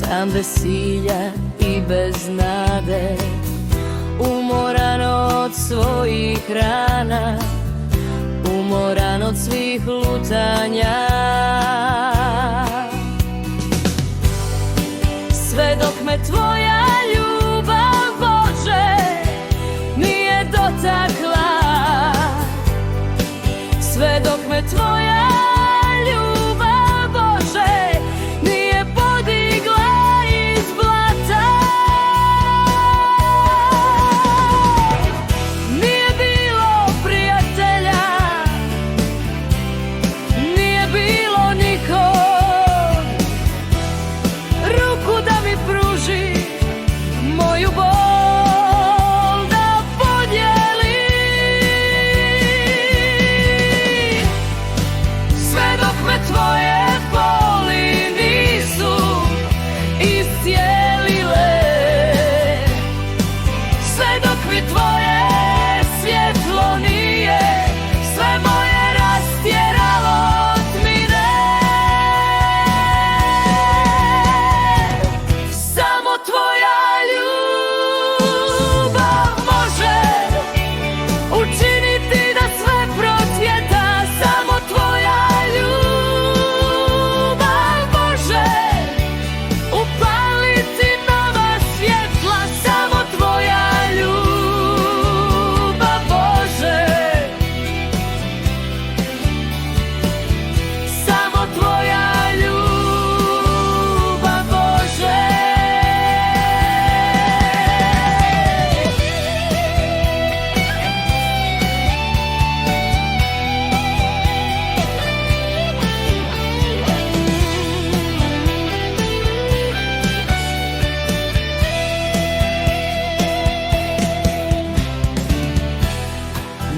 sam bez cilja i bez nade, umoran od svojih rana, umoran od svih lutanja. Sve dok me tvoja ljubav, Bože, nije dotakla, sve dok me tvoja ljubav, Bože, nije podigla iz blata. Nije bilo prijatelja, nije bilo nikog, ruku da mi pruži, moju bol da podijeli. Sve dok me tvoje boli nisu iscijelile, sve dok mi tvoje svjetlo nije sve moje rastjeralo od mine. Samo tvoja ljubav može učiniti da sve procvjeta. Samo tvoja ljubav može upaliti nova svjetla. Samo tvoja ljubav može, samo tvoja ljubav može.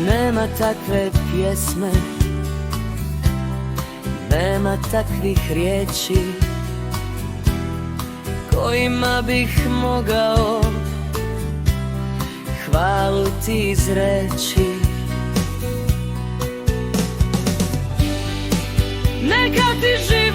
Nema takve pjesme, nema takvih riječi kojima bih mogao hvalu ti izreći. Neka ti život